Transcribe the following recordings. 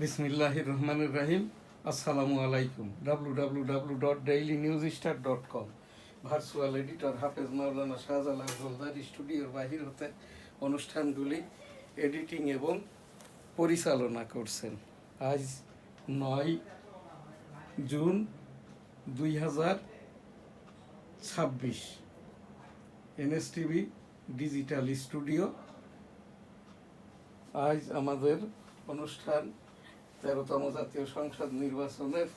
বিসমিল্লাহির রহমানির রহিম। আসসালামু আলাইকুম। www.dailynewsstar.com ভার্চুয়াল এডিটর হাফেজ মাওলানা শাহজালাল গোলদার স্টুডিওর বাহির হতে অনুষ্ঠানগুলি এডিটিং এবং পরিচালনা করছেন। আজ 9 জুন 2026, NSTV ডিজিটাল স্টুডিও। আজ আমাদের অনুষ্ঠান 13তম জাতীয় সংসদ নির্বাচনের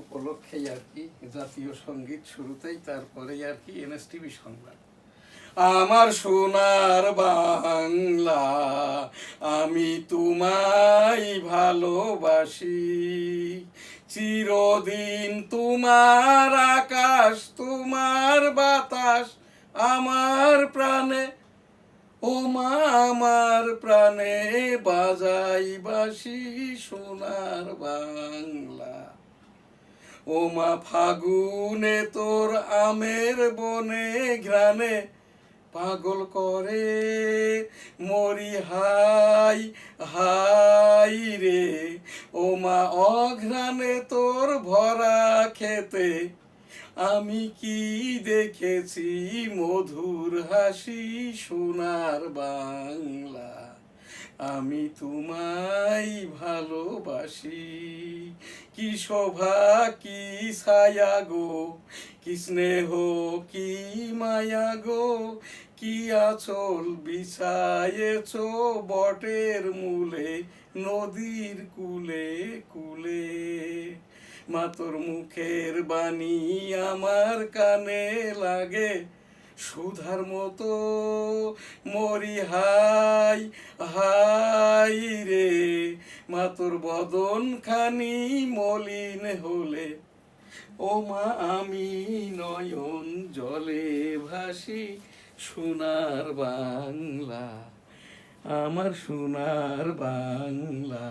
উপলক্ষেই আর কি, জাতীয় সঙ্গীত শুরুতেই, তারপরেই আর কি NSTV সংবাদ। আমার সোনার বাংলা, আমি তোমায় ভালোবাসি, চিরদিন তোমার আকাশ, তোমার বাতাস আমার প্রাণে, ও মা আমার প্রাণে বাজাই বাঁশি সোনার বাংলা। ও মা ফাগুনে তোর আমের বনে ঘ্রাণে পাগল করে মরি হাই হাই রে। ও মা অঘ্রাণে তোর ভরা খেতে আমি কি দেখেছি মধুর হাসি সোনার বাংলা। আমি তোমায় ভালোবাসি, কি শোভা কি ছায়া গো, কি স্নেহ কি মায়া গো, কি আঁচল বিছায়েছ বটের মূলে নদীর কুলে কুলে। মা তোর মুখের বাণী আমার কানে লাগে সুধার মতো, মরি হাই হাই রে। মা তোর বদন খানি মলিন হলে, ও মা আমি নয়ন জলে ভাসি সোনার বাংলা। আমার সোনার বাংলা,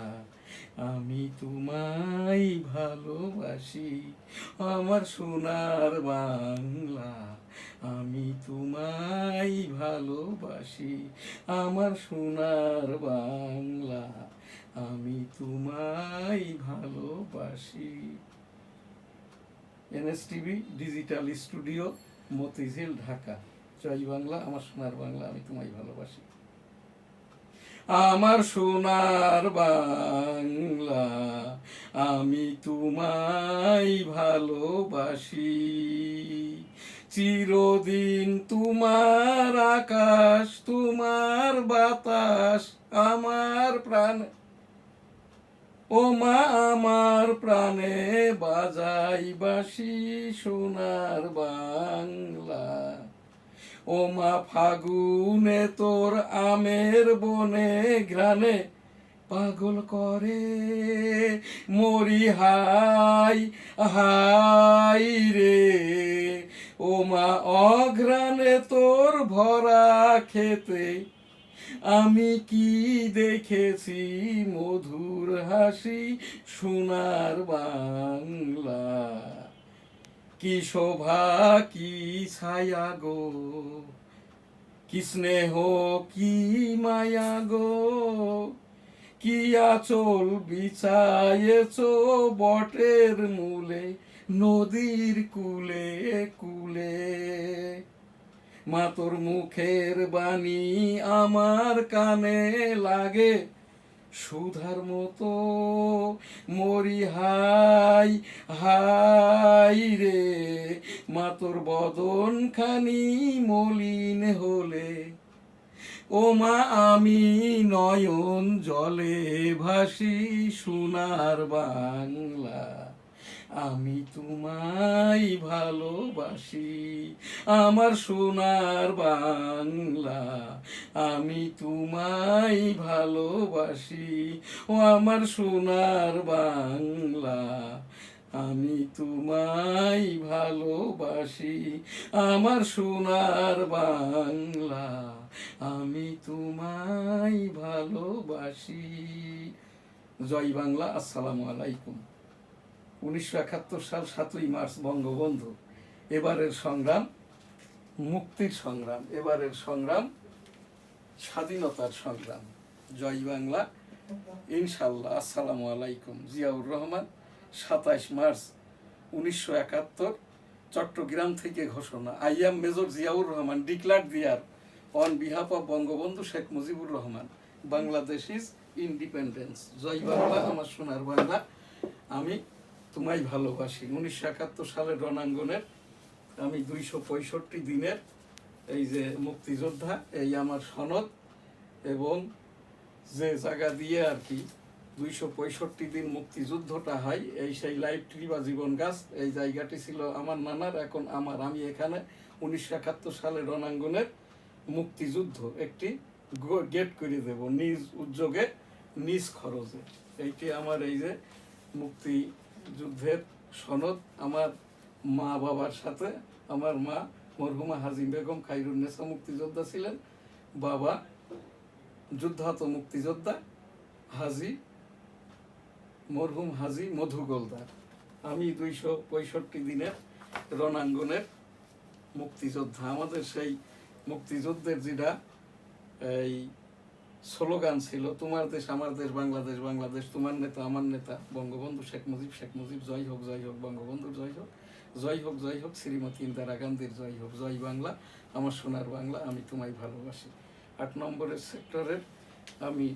আমি তোমায় ভালোবাসি। আমার সোনার বাংলা, আমি তোমায় ভালোবাসি। আমার সোনার বাংলা, আমি তোমায় ভালোবাসি। NSTV digital studio, Motijheel, Dhaka. জয় বাংলা, আমার সোনার বাংলা, আমি তোমায় ভালোবাসি। আমার সোনার বাংলা, আমি তোমায় ভালোবাসি, চিরদিন তোমার আকাশ, তোমার বাতাস আমার প্রাণ, ও মা আমার প্রাণে বাজাই বাঁশি সোনার বাংলা। ও মা ফাগুনে তোর আমের বনে ঘ্রাণে পাগল করে মরি হাই হাই রে। ও মা অঘ্রাণে তোর ভরা খেতে আমি কি দেখেছি মধুর হাসি সোনার বাংলা। কি শোভা কি ছায়া গো, কি স্নেহ কি মায়া গো, কি আঁচল বিছায়েছ বটের মূলে নদীর কুলে কুলে। মা তোর মুখের বাণী আমার কানে লাগে সুধার মতো, মরি হাই হাই রে। মা তোর বদন খানি মলিন হলে, ও মা আমি নয়ন জলে ভাসি সোনার বাংলা। আমি তোমায় ভালোবাসি, আমার সোনার বাংলা, আমি তোমায় ভালোবাসি। ও আমার সোনার বাংলা, আমি তোমায় ভালোবাসি। আমার সোনার বাংলা, আমি তোমায় ভালোবাসি। জয় বাংলা। আসসালামু আলাইকুম। 1971 সাল 7ই মার্চ বঙ্গবন্ধু। এবারের সংগ্রাম মুক্তির সংগ্রাম, এবারের সংগ্রাম স্বাধীনতার সংগ্রাম। জয় বাংলা, ইনশাল্লাহ। আসসালামু আলাইকুম। জিয়াউর রহমান, 27 মার্চ 1971, চট্টগ্রাম থেকে ঘোষণা। I am major Ziaur Rahman declare দিয়ার on behalf of Bangabandhu Sheikh Mujibur Rahman, Bangladesh is independence. জয় বাংলা, আমার সোনার বাংলা, আমি তোমায় ভালোবাসি। 1971 সালের রণাঙ্গনের আমি 265 দিনের এই যে মুক্তিযোদ্ধা, এই আমার সনদ, এবং যে জায়গা দিয়ে আর কি 265 দিন মুক্তিযুদ্ধটা হয়, এই সেই লাইফ ট্রি বা জীবন গাছ, এই জায়গাটি ছিল আমার নানার, এখন আমার। আমি এখানে 1971 সালে রণাঙ্গনের মুক্তিযুদ্ধ একটি গেট করে দেব নিজ উদ্যোগে, নিজ খরচে। এইটি আমার এই যে মুক্তিযুদ্ধের সনদ। আমার মা বাবার সাথে, আমার মা মরহুমা হাজি বেগম খায়রুন্নেসা মুক্তিযোদ্ধা ছিলেন, বাবা যুদ্ধাহত মুক্তিযোদ্ধা হাজি মরহুম হাজি মধু গোলদার। আমি 265 দিনের রণাঙ্গনের মুক্তিযোদ্ধা। আমাদের সেই মুক্তিযুদ্ধের যেটা এই স্লোগান ছিল, তোমার দেশ আমার দেশ, বাংলাদেশ বাংলাদেশ, তোমার নেতা আমার নেতা বঙ্গবন্ধু শেখ মুজিব, শেখ মুজিব জয় হোক, জয় হোক বঙ্গবন্ধুর জয় হোক, জয় হোক, জয় হোক শ্রীমতী ইন্দিরা গান্ধীর জয় হোক। জয় বাংলা, আমার সোনার বাংলা, আমি তোমায় ভালোবাসি। 8 নম্বরের সেক্টরের আমি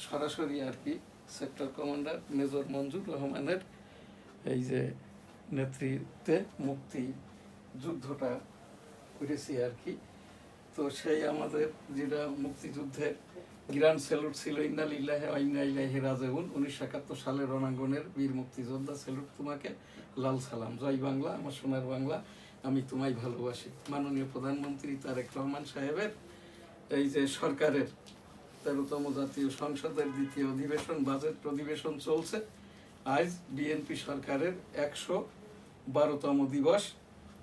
সরাসরি আর কি সেক্টর কমান্ডার মেজর মঞ্জুর রহমানের এই যে নেতৃত্বে মুক্তি যুদ্ধটা করেছি আর কি। তো সেই আমাদের যেটা মুক্তিযুদ্ধের গ্র্যান্ড স্যালুট ছিল, ইন্না লিল্লাহি ওয়া ইন্না ইলাইহি রাজিউন। 1971 সালের রণাঙ্গনের বীর মুক্তিযোদ্ধা, স্যালুট তোমাকে, লাল সালাম। জয় বাংলা, আমার সোনার বাংলা, আমি তোমায় ভালোবাসি। মাননীয় প্রধানমন্ত্রী তারেক রহমান সাহেবের এই যে সরকারের 13তম জাতীয় সংসদের দ্বিতীয় অধিবেশন, বাজেট অধিবেশন চলছে। আজ বিএনপি সরকারের 112তম দিবস।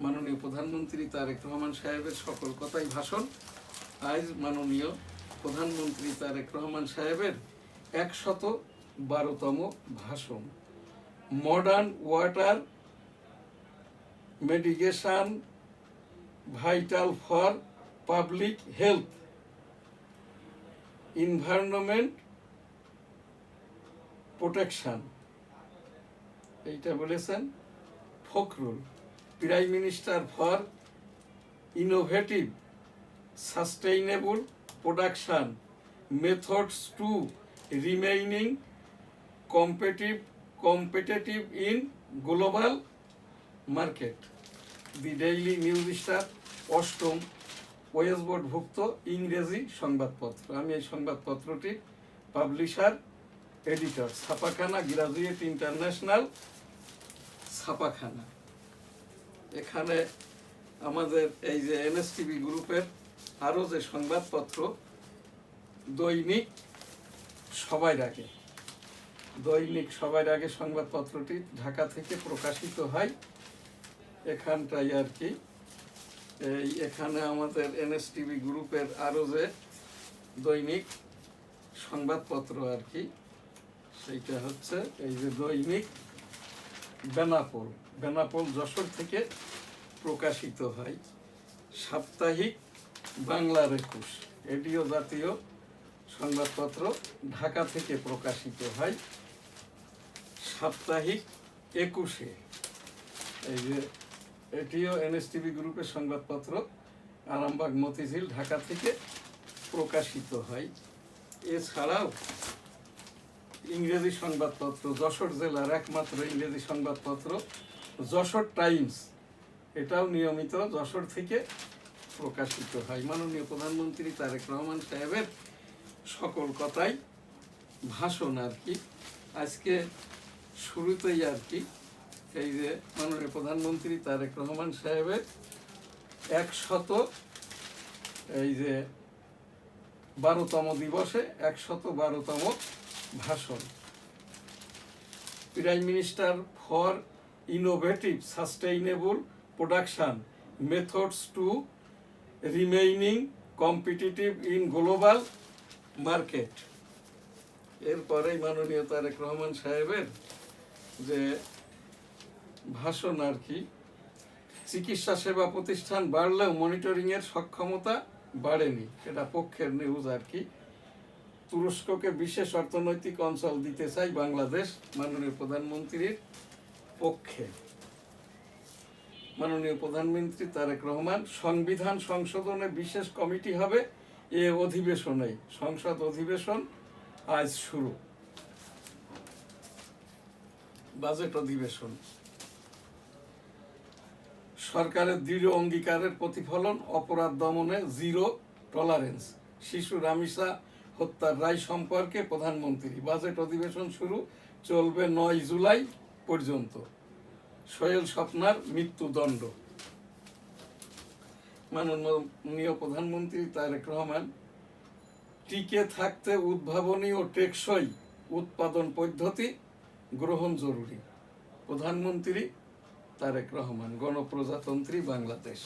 মাননীয় প্রধানমন্ত্রী তারেক রহমান সাহেবের সকল কথাই ভাষণ। আজ মাননীয় প্রধানমন্ত্রী তারেক রহমান সাহেবের 112তম ভাষণ। Modern water medication vital for public health, environment protection, এইটা বলেছেন Fakhrul. Prime minister for innovative sustainable production methods to remaining competitive in global market. The daily news star, 8ম ওয়েস্টবোর্ডভুক্ত ইংরেজি সংবাদপত্র। আমি এই সংবাদপত্রটির পাবলিশার, এডিটর। ছাপাখানা গ্রাজুয়েট ইন্টারন্যাশনাল ছাপাখানা। এখানে আমাদের এই যে এনএসটিভি গ্রুপের আরও যে সংবাদপত্র, দৈনিক সবার আগে, দৈনিক সবার আগে সংবাদপত্রটি ঢাকা থেকে প্রকাশিত হয়। এখানটাই আর কি এই এখানে আমাদের এনএসটিভি গ্রুপের আরও যে দৈনিক সংবাদপত্র আর কি, সেইটা হচ্ছে এই যে দৈনিক বেনাপোল, বেনাপোল যশোর থেকে প্রকাশিত হয়। সাপ্তাহিক বাংলার 21, এটিও জাতীয় সংবাদপত্র, ঢাকা থেকে প্রকাশিত হয়। সাপ্তাহিক 21, এই যে এটিও এনএসটিভি গ্রুপের সংবাদপত্র, আরামবাগ মতিঝিল, ঢাকা থেকে প্রকাশিত হয়। এছাড়াও ইংরেজি সংবাদপত্র, যশোর জেলার একমাত্র ইংরেজি সংবাদপত্র যশোর টাইমস, এটাও নিয়মিত যশোর থেকে প্রকাশিত হয়। মাননীয় প্রধানমন্ত্রী তারেক রহমান সাহেবের সকল কথাই ভাষণ আর কি। আজকে শুরুতেই আর কি এই যে মাননীয় প্রধানমন্ত্রী তারেক রহমান সাহেবের 112তম দিবসে 112তম ভাষণ। Prime minister for innovative sustainable production methods to remaining competitive in global market. এরপরেই মাননীয় তারেক রহমান সাহেবের যে ভাষণ আর কি। চিকিৎসা সেবা প্রতিষ্ঠান বাড়লেও মনিটরিংয়ের সক্ষমতা বাড়েনি, এটা পক্ষের নিউজ আর কি। তুরস্ককে বিশেষ অর্থনৈতিক অঞ্চল দিতে চাই বাংলাদেশ মাননীয় প্রধানমন্ত্রীর পক্ষে। মাননীয় প্রধানমন্ত্রী তারেক রহমান, সংবিধান সংশোধনে বিশেষ কমিটি হবে এ অধিবেশনে। সংসদ অধিবেশন আজ শুরু। বাজেট অধিবেশন সরকারের দৃঢ় অঙ্গীকারের প্রতিফলন, অপরাধ দমনে জিরো টলারেন্স। শিশু রামিসা হত্যার রায় সম্পর্কে প্রধানমন্ত্রী। বাজেট অধিবেশন শুরু, চলবে 9 জুলাই পর্যন্ত। সোহেল স্বপ্নার মৃত্যুদণ্ড। মাননীয় প্রধানমন্ত্রী তারেক রহমান, টিকে থাকতে উদ্ভাবনী ও টেকসই উৎপাদন পদ্ধতি গ্রহণ জরুরি। প্রধানমন্ত্রী তারেক রহমান, গণপ্রজাতন্ত্রী বাংলাদেশ।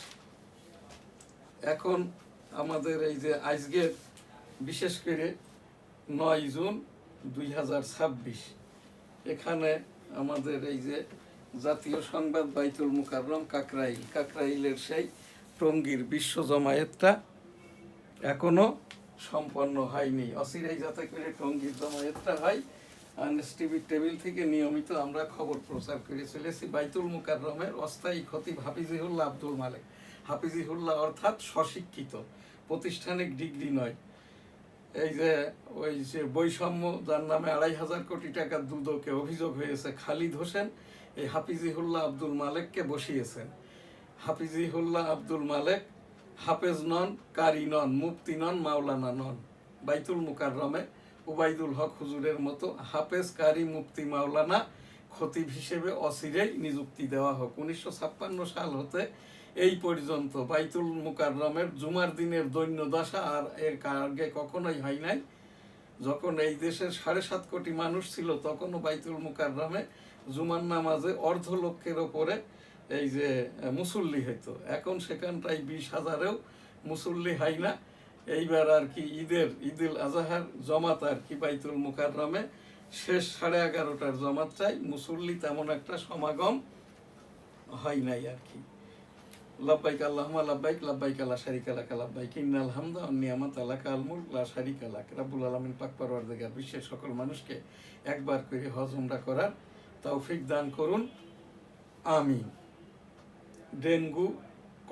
এখন আমাদের এই যে আজকের বিশেষ করে 9 জুন 2026, এখানে আমাদের এই যে জাতীয় সংবাদ বাইতুল মুকাররম কাকরাইলের সেই টঙ্গীর বিশ্ব জমায়েতটা এখনো সম্পন্ন হয়নি। অচিরেই যাতে করে টঙ্গীর জমায়েতটা হয়, আনএসটিভি টেবিল থেকে নিয়মিত আমরা খবর প্রচার করে চলেছি। বাইতুল মুকাররমের অস্থায়ী খতিব হাফিজিহুল্লাহ আব্দুল মালেক। হাফিজিহুল্লাহ অর্থাৎ স্বশিক্ষিত, প্রাতিষ্ঠানিক ডিগ্রি নয়। এই যে ওই যে বৈষম্য, যার নামে 2,500 কোটি টাকার দুদকে অভিযোগ হয়েছে, খালিদ হোসেন এই হাফিজিহুল্লাহ আব্দুল মালেককে বসিয়েছেন। হাফিজিহুল্লাহ আব্দুল মালেক হাফেজ নন, কারি নন, মুফতি নন, মাওলানা নন। বাইতুল মুকাররমে উবাইদুল হক হুজুরের মতো হাফেজ, কারি, মুফতি, মাওলানা খতিব হিসেবে অচিরেই নিযুক্তি দেওয়া হোক। 1956 সাল হতে এই পর্যন্ত বাইতুল মুকাররমের জুমার দিনের দৈন্য দশা আর এর আগে কখনোই হয় নাই। যখন এই দেশের 7.5 কোটি মানুষ ছিল, তখনও বাইতুল মুকাররমে জুমার নামাজে 250,000-এর ওপরে এই যে মুসল্লি হইতো। এখন সেখানটায় 20,000-এও মুসল্লি হয় না। এইবার আর কি ঈদুল আজহার জমাত আর কি বাইতুল মুকাররমে শেষ 11:30টার জমাত চাই, মুসল্লি তেমন একটা সমাগম হয় নাই আর কি। লাব্বাইক আল্লাহুম্মা লাব্বাইক, লাব্বাইক লা শারিকা লাক লাব্বাইক, ইন্নাল হামদা ওয়ান নি'মাতা লাকাল মুলক লা শারিকা লাক। রব্বুল আলামিন পাক পরওয়ারদিগার বিশ্বের সকল মানুষকে একবার করে হজ উমরা করার তৌফিক দান করুন, আমিন। ডেঙ্গু,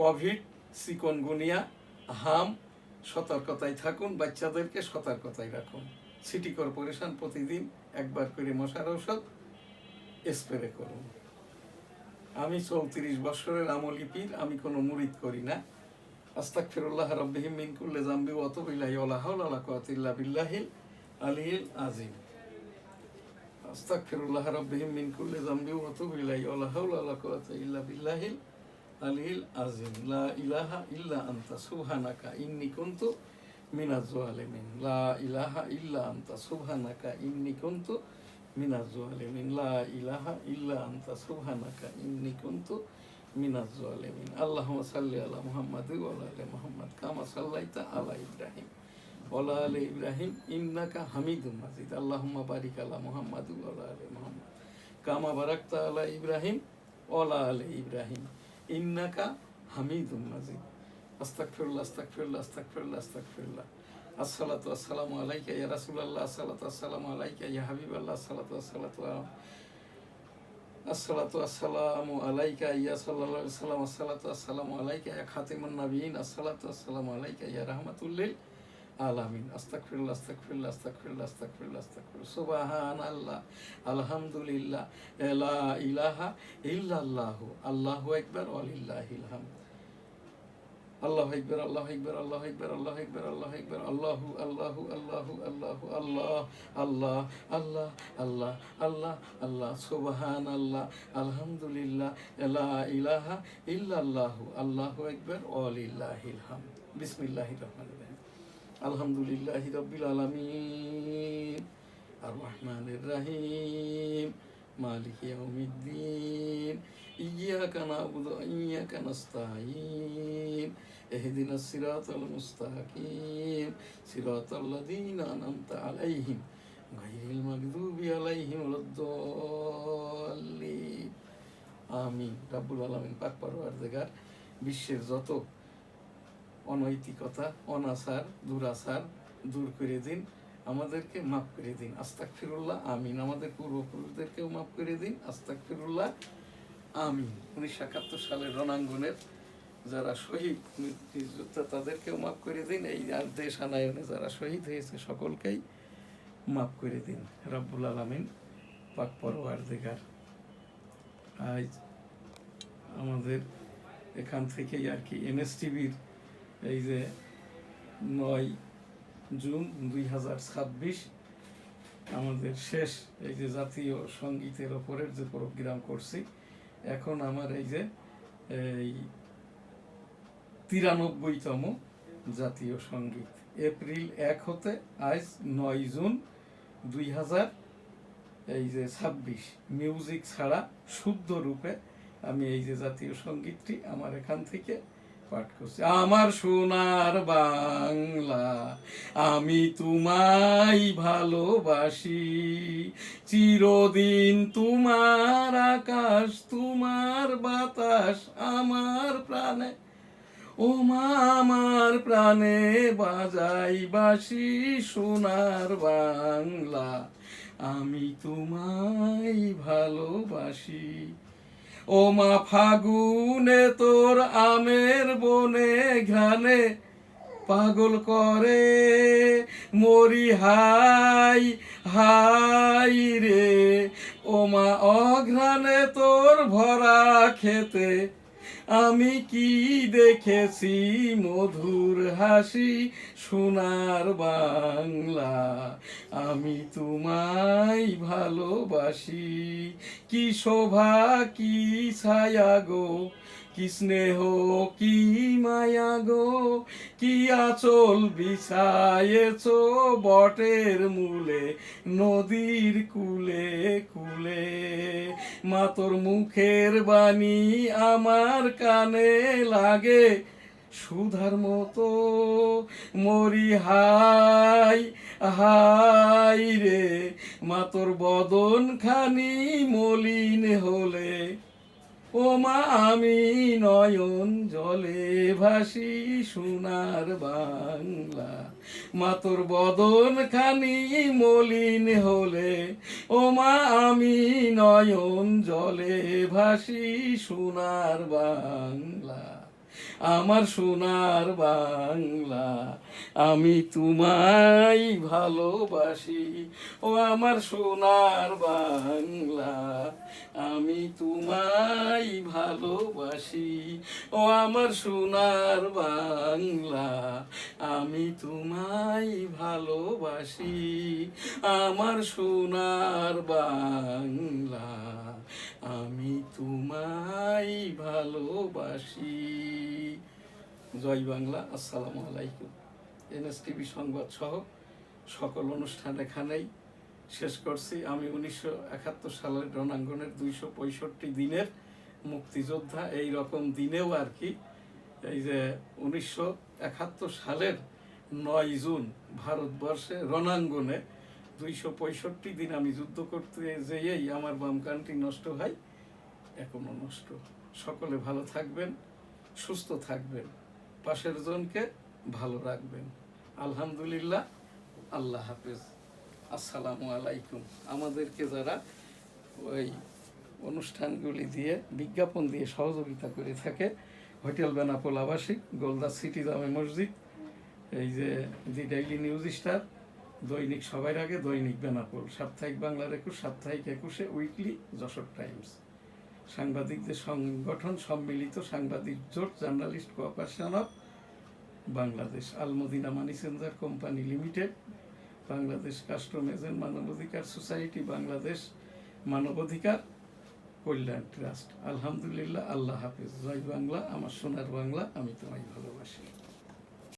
কোভিড, চিকনগুনিয়া, হাম, সতর্কতায় থাকুন, বাচ্চাদেরকে সতর্কতায় রাখুন। সিটি কর্পোরেশন প্রতিদিন একবার করে মশার ঔষধ স্প্রে করুন। আমি 34 বছরের আমলি পীর, আমি কোনো মুরিদ করি না। আস্তাগফিরুল্লাহ রাব্বিহি মিন কুল্লি যামবি ওয়া আতুবু ইলাইহি ওয়া লা হাওলা ওয়া লা কুওয়াতা ইল্লা বিল্লাহিল আলিয়্যিল আযীম। আস্তাগফিরুল্লাহ রাব্বিহি মিন কুল্লি যামবি ওয়া আতুবু ইলাইহি ওয়া লা হাওলা ওয়া লা কুওয়াতা ইল্লা বিল্লাহিল আলিয়্যিল আযীম। লা ইলাহা ইল্লা আনতা সুবহানাকা ইন্নী কুনতু মিনাজ জালিমিন। লা ইলাহা ইল্লা আনতা সুবহানাকা ইন্নী কুনতু মিনাজ জালিমিন। লা ইলাহা ইল্লা আনতা সুবহানাকা ইন্নী কুনতু মিনাজ জালিমিন। আল্লাহুম্মা সাল্লি আলা মুহাম্মাদ ওয়া আলা আলি মুহাম্মাদ কামা সাল্লাইতা আলা ইব্রাহিম ওয়া আলা আলি ইব্রাহিম ইন্নাকা হামিদুম মাজিদ। আল্লাহুম্মা বারিক আলা মুহাম্মাদ ওয়া আলা আলি মুহাম্মাদ কামা বারাকতা আলা ইব্রাহিম ওয়া আলা আলি ইব্রাহিম ইন্নাকা হামিদুম মাজিদ। আস্তাগফিরুল্লাহ, আস্তাগফিরুল্লাহ, আস্তাগফিরুল্লাহ, আস্তাগফিরুল্লাহ। আসসালাতু আসসালামু আলাইকা ইয়া রাসূলুল্লাহ, আসসালাতু আসসালামু আলাইকা ইয়া হাবিবাল্লাহ, আসসালাতু আসসালামু আলাইকা ইয়া সাল্লাল্লাহু আলাইহি ওয়াসাল্লাম, আসসালাতু আসসালামু আলাইকা ইয়া খাতিমুন নাবিয়িন, আসসালাতু আসসালামু আলাইকা ইয়া রাহমাতুল লিল আলামিন। আস্তাগফিরুল্লাহ, আস্তাগফিরুল্লাহ, আস্তাগফিরুল্লাহ, আস্তাগফিরুল্লাহ, আস্তাগফিরুল্লাহ। সুবহানাল্লাহ, আলহামদুলিল্লাহ, লা ইলাহা ইল্লাল্লাহু, আল্লাহু আকবার, ওয়ালিল্লাহিল হামদ। আল্লাহু আকবার, আল্লাহু আকবার, আল্লাহু আকবার, আল্লাহু আকবার, আল্লাহু আকবার, আল্লাহু আল্লাহু আল্লাহু আল্লাহু আল্লাহ আল্লাহ আল্লাহ আল্লাহ আল্লাহ আল্লাহ। সুবহানাল্লাহ, আলহামদুলিল্লাহ, লা ইলাহা ইল্লাল্লাহু, আল্লাহু আকবার, ওয়ালিল্লাহিল হামদ। বিসমিল্লাহির রহমানির রহিম। আলহামদুলিল্লাহি রাব্বিল আলামিন, আর রহমানির রহিম, মালিকি ইয়াউমিদ্দিন, ইয়্যাকা না'বুদু ওয়া ইয়্যাকা নাস্তাঈন, ইহদিনাস সিরাতাল মুস্তাকিম, সিরাতাল্লাযীনা আন'আমতা আলাইহিম, গায়রিল মাগদুবি আলাইহিম ওয়ালাদ-দাল্লিন, আমিন। রব্বুল আলামিন পাক পরওয়ারদিগার বিশ্বের যত অনৈতিকতা, অনাচার, দুরাচার দূর করে দিন। আমাদেরকে মাফ করে দিন, আস্তাগফিরুল্লাহ, আমিন। আমাদের পূর্বপুরুষদেরকেও মাফ করে দিন, আস্তাগফিরুল্লাহ, আমিন। 1971 সালের রণাঙ্গনের যারা শহীদ মুক্তিযোদ্ধা তাদেরকেও মাফ করে দিন। এই আর দেশ আনায়নে যারা শহীদ হয়েছে সকলকেই মাফ করে দিন রব্বুল আলামিন পাক পরওয়ারদিগার। আজ আমাদের এখান থেকেই আর কি এনএসটিভির এই যে 9 জুন 2026 আমাদের শেষ এই যে জাতীয় সঙ্গীতের ওপরের যে প্রোগ্রাম করছি, এখন আমার এই যে এই 93তম জাতীয় সঙ্গীত, এপ্রিল 1 হতে আজ 9 জুন 2026 মিউজিক ছাড়া শুদ্ধ রূপে আমি এই যে জাতীয় সঙ্গীতটি আমার এখান থেকে পাঠ করছি। আমার সোনার বাংলা, আমি তোমায় ভালোবাসি, চিরদিন তোমার আকাশ, তোমার বাতাস আমার প্রাণে, ও মা আমার প্রাণে বাজাই বাঁশি। সোনার বাংলা, আমি তোমায় ভালোবাসি। ও মা ফাগুনে তোর আমের বনে ঘ্রাণে পাগল করে মরি হাই হাই রে। ও মা অঘ্রাণে তোর ভরা খেতে আমি কি দেখেছি মধুর হাসি। সোনার বাংলা, আমি তোমায় ভালোবাসি। কি শোভা কি ছায়া গো, কি স্নেহ কি মায়া গো, কি আঁচল বিছায়েছ বটের মূলে নদীর কুলে কুলে। মা তোর মুখের বাণী আমার কানে লাগে সুধার মতো, মরি হাই হাই রে। মা তোর বদন খানি মলিন হলে, ও মা আমি নয়ন জলে ভাসি। সোনার বাংলা, মা তোর বদন খানি মলিন হলে, ও মা আমি নয়ন জলে ভাসি। সোনার বাংলা, আমার সোনার বাংলা, আমি তোমায় ভালোবাসি। ও আমার সোনার বাংলা, আমি তোমায় ভালোবাসি। ও আমার সোনার বাংলা, আমি তোমায় ভালোবাসি। আমার সোনার বাংলা, আমি তোমায় ভালোবাসি। জয় বাংলা। আসসালামু আলাইকুম। এনএসটিভি সংবাদ সহ সকল অনুষ্ঠান এখানেই শেষ করছি। আমি 1971 সালের রণাঙ্গনের 265 দিনের মুক্তিযোদ্ধা। এই রকম দিনেও আর কি এই যে 1971 সালের 9 জুন ভারতবর্ষে রণাঙ্গনে 265 দিন আমি যুদ্ধ করতে যেয়েই আমার বাম কানটি নষ্ট হয়, এখনো নষ্ট। সকলে ভালো থাকবেন, সুস্থ থাকবেন, পাশের জনকে ভালো রাখবেন। আলহামদুলিল্লাহ, আল্লাহ হাফেজ, আসসালামু আলাইকুম। আমাদেরকে যারা ওই অনুষ্ঠানগুলি দিয়ে বিজ্ঞাপন দিয়ে সহযোগিতা করে থাকে, হোটেল বেনাপোল আবাসিক, গোলদা সিটি জামে মসজিদ, এই যে দি ডেইলি নিউজ স্টার, দৈনিক সবার আগে, দৈনিক বেনাপোল, সাপ্তাহিক বাংলার 21, সাপ্তাহিক 21, উইকলি যশোর টাইমস, সাংবাদিকদের সংগঠন সম্মিলিত সাংবাদিক জোট, journalist cooperation of Bangladesh, Al Madina money changer company limited, Bangladesh custom agent মানবাধিকার সোসাইটি, বাংলাদেশ মানবাধিকার কল্যাণ ট্রাস্ট। আলহামদুলিল্লাহ, আল্লাহ হাফেজ। জয় বাংলা, আমার সোনার বাংলা, আমি তোমায় ভালোবাসি।